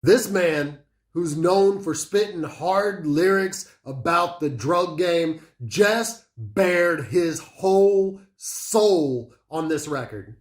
This man, who's known for spitting hard lyrics about the drug game, just bared his whole soul on this record.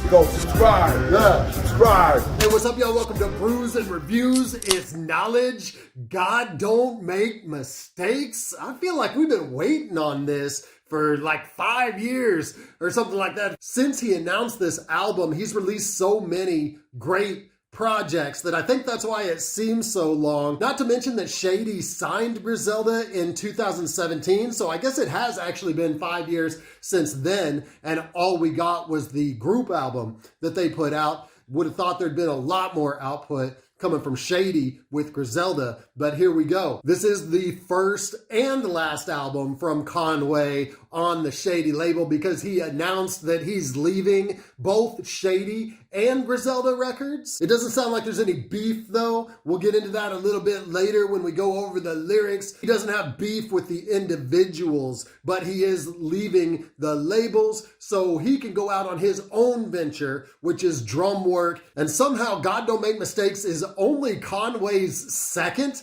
Go subscribe, yeah, subscribe. Hey, what's up, y'all? Welcome to Brews and Reviews. It's knowledge. God don't make mistakes. I feel like we've been waiting on this for like 5 years or something like that. Since he announced this album, he's released so many great projects that I think that's why it seems so long. Not to mention that Shady signed Griselda in 2017, so I guess it has actually been 5 years since then, and all we got was the group album that they put out. Would have thought there'd been a lot more output coming from Shady with Griselda, but here we go. This is the first and last album from Conway on the Shady label because he announced that he's leaving both Shady and Griselda Records. It doesn't sound like there's any beef though. We'll get into that a little bit later when we go over the lyrics. He doesn't have beef with the individuals, but he is leaving the labels so he can go out on his own venture, which is drum work. And somehow God Don't Make Mistakes is only Conway's second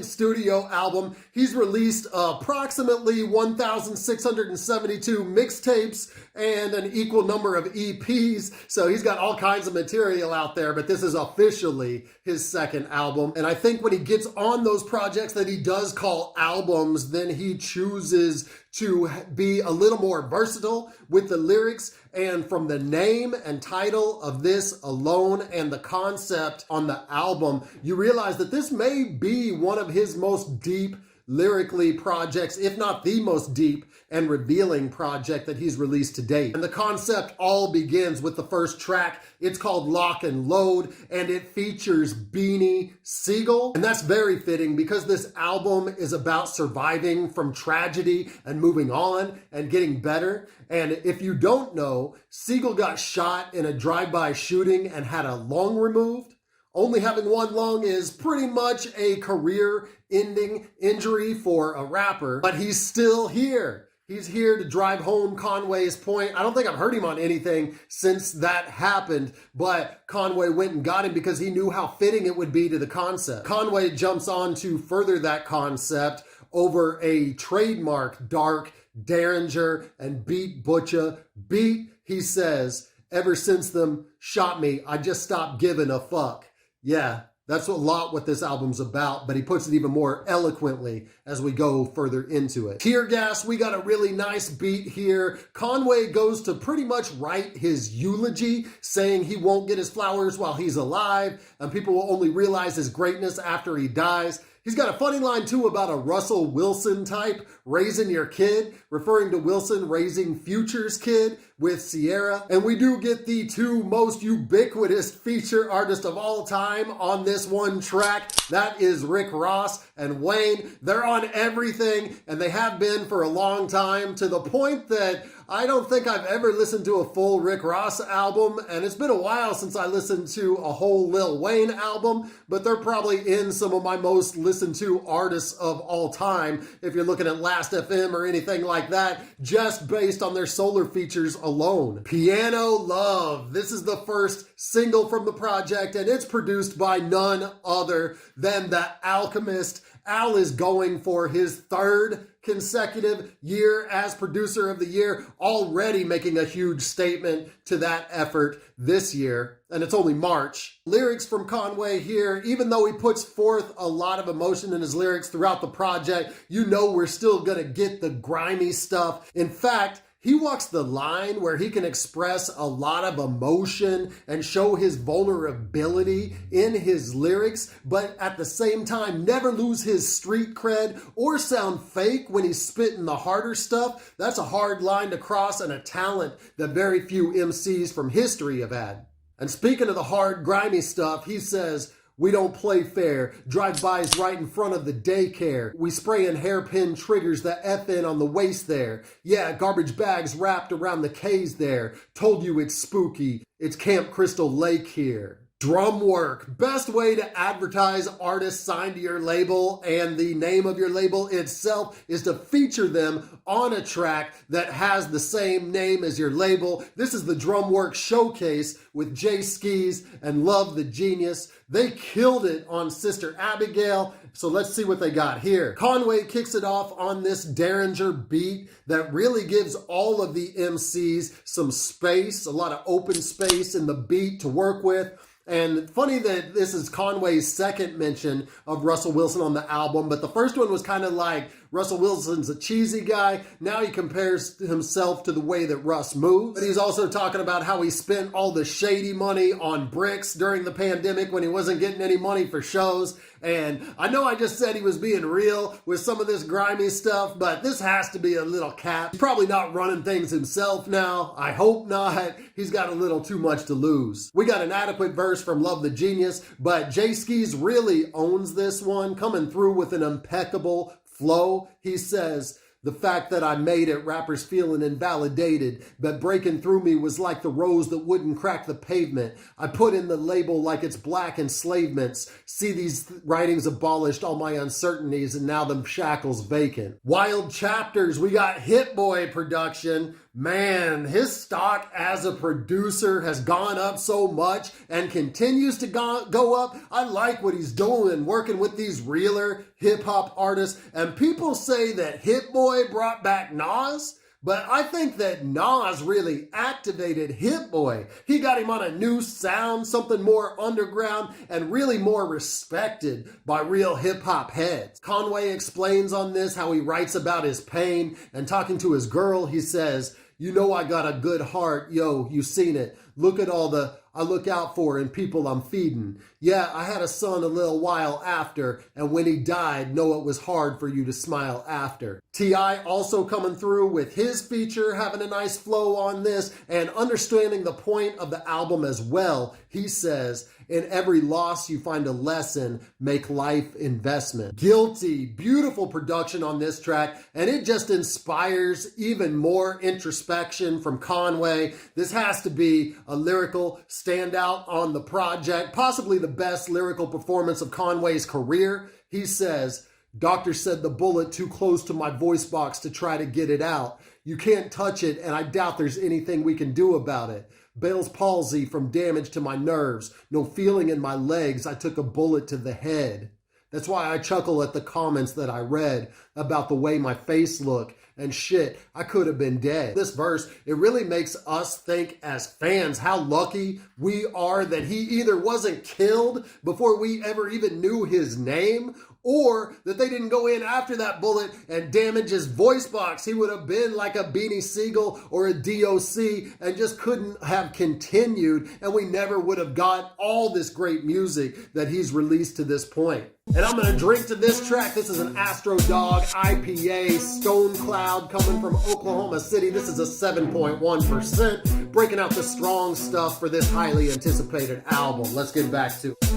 studio album. He's released approximately 1,672 mixtapes and an equal number of EPs. So he's got all kinds of material out there, but this is officially his second album. And I think when he gets on those projects that he does call albums, then he chooses to be a little more versatile with the lyrics. And from the name and title of this alone and the concept on the album, you realize that this may be one of his most deep lyrically projects, if not the most deep and revealing project that he's released to date. And the concept all begins with the first track. It's called Lock and Load, and it features Beanie Sigel. And that's very fitting because this album is about surviving from tragedy and moving on and getting better. And if you don't know, Sigel got shot in a drive-by shooting and had a lung removed. Only having one lung is pretty much a career-ending injury for a rapper, but he's still here. He's here to drive home Conway's point. I don't think I've heard him on anything since that happened, but Conway went and got him because he knew how fitting it would be to the concept. Conway jumps on to further that concept over a trademark dark Derringer and beat Butcha beat. He says, "Ever since them shot me, I just stopped giving a fuck." Yeah, that's a lot what this album's about, but he puts it even more eloquently as we go further into it. Tear Gas, we got a really nice beat here. Conway goes to pretty much write his eulogy, saying he won't get his flowers while he's alive, and people will only realize his greatness after he dies. He's got a funny line, too, about a Russell Wilson type raising your kid, referring to Wilson raising Future's kid with Sierra. And we do get the two most ubiquitous feature artists of all time on this one track. That is Rick Ross and Wayne. They're on everything, and they have been for a long time, to the point that I don't think I've ever listened to a full Rick Ross album, and it's been a while since I listened to a whole Lil Wayne album, but they're probably in some of my most listened to artists of all time, if you're looking at Last FM or anything like that, just based on their solar features alone. Piano Love. This is the first single from the project, and it's produced by none other than the Alchemist. Al is going for his third consecutive year as producer of the year, already making a huge statement to that effort this year, and it's only March. Lyrics from Conway here, even though he puts forth a lot of emotion in his lyrics throughout the project, you know we're still gonna get the grimy stuff. In fact, he walks the line where he can express a lot of emotion and show his vulnerability in his lyrics, but at the same time, never lose his street cred or sound fake when he's spitting the harder stuff. That's a hard line to cross and a talent that very few MCs from history have had. And speaking of the hard, grimy stuff, he says, "We don't play fair. Drive-bys right in front of the daycare. We spraying hairpin triggers the FN on the waist there. Yeah, garbage bags wrapped around the K's there. Told you it's spooky. It's Camp Crystal Lake here." Drum work, best way to advertise artists signed to your label, and the name of your label itself is to feature them on a track that has the same name as your label. This is the Drum Work Showcase with Jay Skis and Love the Genius. They killed it on Sister Abigail, so let's see what they got here. Conway kicks it off on this Derringer beat that really gives all of the MCs some space, a lot of open space in the beat to work with. And funny that this is Conway's second mention of Russell Wilson on the album, but the first one was kind of like Russell Wilson's a cheesy guy. Now he compares himself to the way that Russ moves. But he's also talking about how he spent all the shady money on bricks during the pandemic when he wasn't getting any money for shows. And I know I just said he was being real with some of this grimy stuff, but this has to be a little cap. He's probably not running things himself now. I hope not. He's got a little too much to lose. We got an adequate verse from Love the Genius, but Jay Skis really owns this one, coming through with an impeccable flow. He says, the fact that I made it, rappers feeling invalidated, but breaking through me was like the rose that wouldn't crack the pavement. I put in the label like it's black enslavements. See these writings abolished all my uncertainties, and now them shackles vacant. Wild Chapters, we got Hit Boy production. Man, his stock as a producer has gone up so much and continues to go up. I like what he's doing, working with these realer hip-hop artists. And people say that Hit Boy brought back Nas, but I think that Nas really activated Hit Boy. He got him on a new sound, something more underground and really more respected by real hip-hop heads. Conway explains on this how he writes about his pain, and talking to his girl, he says, you know I got a good heart, yo, you seen it. Look at all the I look out for and people I'm feeding. Yeah, I had a son a little while after, and when he died, know it was hard for you to smile after. T.I. also coming through with his feature, having a nice flow on this, and understanding the point of the album as well. He says, in every loss you find a lesson, make life investment. Guilty, beautiful production on this track, and it just inspires even more introspection from Conway. This has to be a lyrical standout on the project, possibly the best lyrical performance of Conway's career. He says, doctor said the bullet too close to my voice box to try to get it out. You can't touch it, and I doubt there's anything we can do about it. Bell's palsy from damage to my nerves. No feeling in my legs. I took a bullet to the head. That's why I chuckle at the comments that I read about the way my face looked. And shit, I could have been dead. This verse, it really makes us think as fans how lucky we are that he either wasn't killed before we ever even knew his name, or that they didn't go in after that bullet and damage his voice box. He would have been like a Beanie Siegel or a DOC and just couldn't have continued, and we never would have got all this great music that he's released to this point. And I'm going to drink to this track. This is an Astro Dog IPA, Stone Cloud, coming from Oklahoma City. This is a 7.1%, breaking out the strong stuff for this highly anticipated album. Let's get back to it.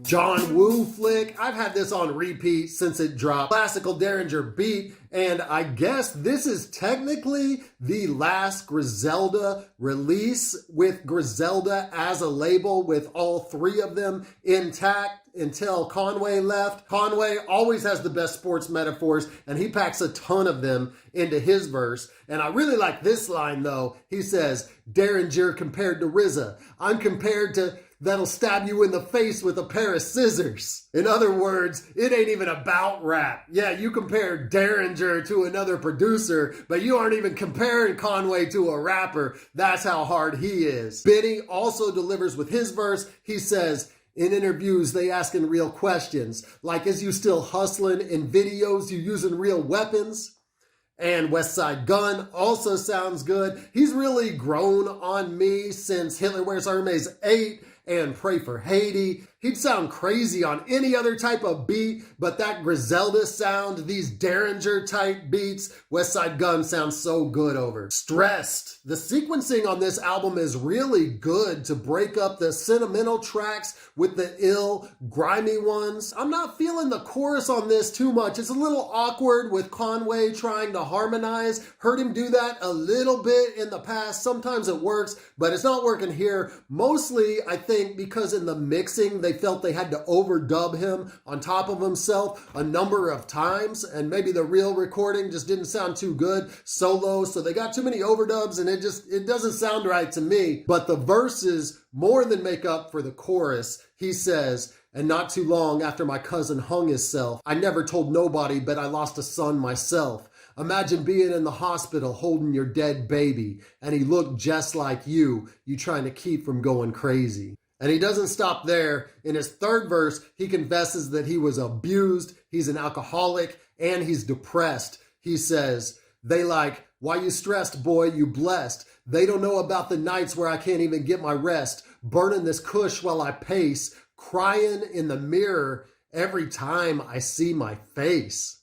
John Woo Flick. I've had this on repeat since it dropped. Classical Derringer beat, and I guess this is technically the last Griselda release with Griselda as a label, with all three of them intact until Conway left. Conway always has the best sports metaphors, and he packs a ton of them into his verse. And I really like this line, though. He says, Derringer compared to RZA. I'm compared to that'll stab you in the face with a pair of scissors. In other words, it ain't even about rap. Yeah, you compare Derringer to another producer, but you aren't even comparing Conway to a rapper. That's how hard he is. Benny also delivers with his verse. He says, in interviews, they asking real questions, like, is you still hustling? In videos, you using real weapons? And Westside Gun also sounds good. He's really grown on me since Hitler Wears Hermes 8 and Pray for Haiti. He'd sound crazy on any other type of beat, but that Griselda sound, these Derringer type beats, Westside Gun sounds so good over. Stressed. The sequencing on this album is really good to break up the sentimental tracks with the ill, grimy ones. I'm not feeling the chorus on this too much. It's a little awkward with Conway trying to harmonize. Heard him do that a little bit in the past. Sometimes it works, but it's not working here. Mostly, I think think because in the mixing, they felt they had to overdub him on top of himself a number of times, and maybe the real recording just didn't sound too good solo, so they got too many overdubs, and it doesn't sound right to me. But the verses more than make up for the chorus. He says, "And not too long after my cousin hung himself, I never told nobody, but I lost a son myself. Imagine being in the hospital holding your dead baby, and he looked just like you trying to keep from going crazy." And he doesn't stop there. In his third verse, he confesses that he was abused, he's an alcoholic, and he's depressed. He says, "They like, why you stressed, boy, you blessed. They don't know about the nights where I can't even get my rest, burning this kush while I pace, crying in the mirror every time I see my face."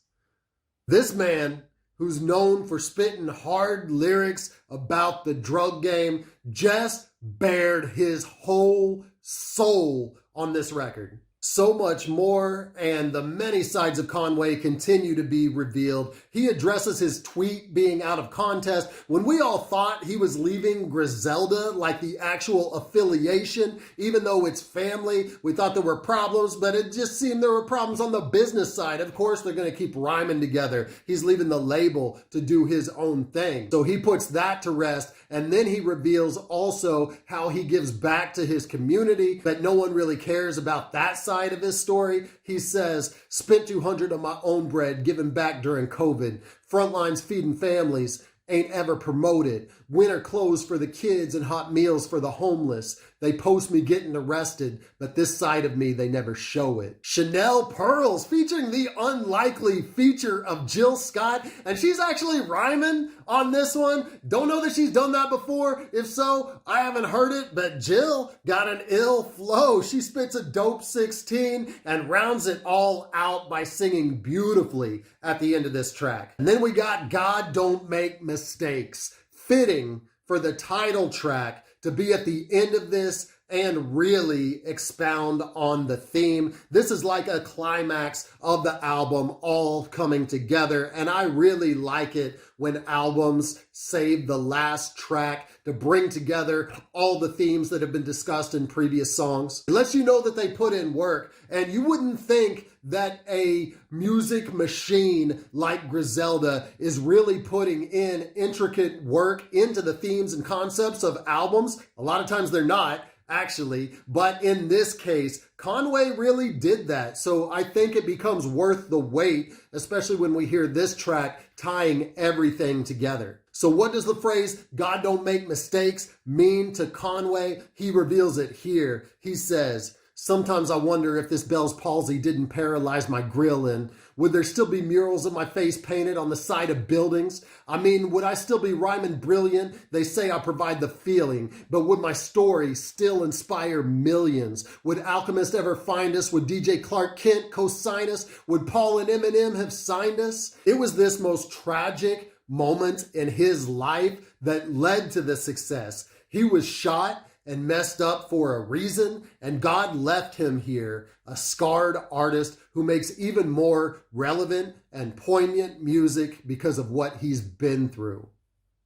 This man, who's known for spitting hard lyrics about the drug game, just bared his whole soul on this record. So much more, and the many sides of Conway continue to be revealed. He addresses his tweet being out of context when we all thought he was leaving Griselda, like the actual affiliation, even though it's family. We thought there were problems, but it just seemed there were problems on the business side. Of course, they're going to keep rhyming together. He's leaving the label to do his own thing. So he puts that to rest, and then he reveals also how he gives back to his community, but no one really cares about that side of his story. He says, "Spent 200 of my own bread giving back during COVID. Frontlines feeding families. Ain't ever promoted. Winter clothes for the kids and hot meals for the homeless. They post me getting arrested, but this side of me, they never show it." Chanel Pearls featuring the unlikely feature of Jill Scott, and she's actually rhyming on this one. Don't know that she's done that before. If so, I haven't heard it, but Jill got an ill flow. She spits a dope 16 and rounds it all out by singing beautifully at the end of this track. And then we got God Don't Make Mistakes, fitting for the title track to be at the end of this and really expound on the theme. This is like a climax of the album all coming together, and I really like it when albums save the last track to bring together all the themes that have been discussed in previous songs. It lets you know that they put in work, and you wouldn't think that a music machine like Griselda is really putting in intricate work into the themes and concepts of albums. A lot of times they're not, actually, but in this case, Conway really did that. So I think it becomes worth the wait, especially when we hear this track tying everything together. So what does the phrase, "God don't make mistakes," mean to Conway? He reveals it here. He says, "Sometimes I wonder if this Bell's palsy didn't paralyze my grilling. Would there still be murals of my face painted on the side of buildings? I mean, would I still be rhyming brilliant? They say I provide the feeling, but would my story still inspire millions? Would Alchemist ever find us? Would DJ Clark Kent co-sign us? Would Paul and Eminem have signed us?" It was this most tragic moment in his life that led to the success. He was shot and messed up for a reason, and God left him here, a scarred artist who makes even more relevant and poignant music because of what he's been through.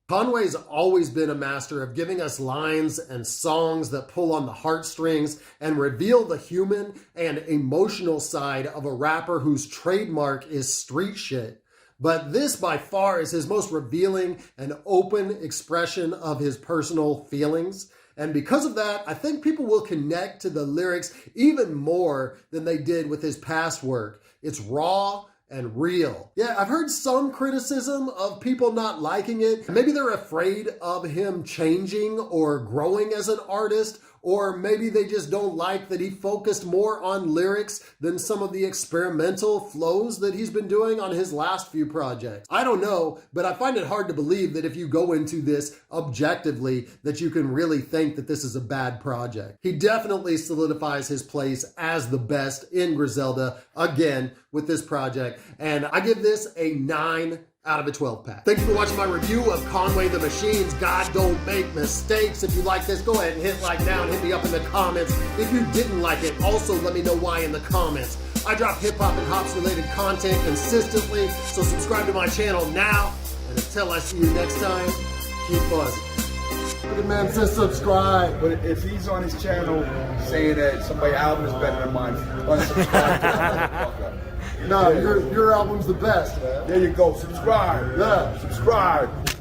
Conway's always been a master of giving us lines and songs that pull on the heartstrings and reveal the human and emotional side of a rapper whose trademark is street shit. But this by far is his most revealing and open expression of his personal feelings. And because of that, I think people will connect to the lyrics even more than they did with his past work. It's raw and real. Yeah, I've heard some criticism of people not liking it. Maybe they're afraid of him changing or growing as an artist, or maybe they just don't like that he focused more on lyrics than some of the experimental flows that he's been doing on his last few projects. I don't know, but I find it hard to believe that if you go into this objectively, that you can really think that this is a bad project. He definitely solidifies his place as the best in Griselda, again, with this project. And I give this a 9 out of a 12-pack. Thank you for watching my review of Conway the Machine's God Don't Make Mistakes. If you like this, go ahead and hit like now and hit me up in the comments. If you didn't like it, also let me know why in the comments. I drop hip-hop and hops related content consistently, so subscribe to my channel now. And until I see you next time, keep buzzing. The man says subscribe. But if he's on his channel saying that somebody's album is better than mine, unsubscribe to him. No, your album's the best, man. There you go. Subscribe. Yeah. Subscribe.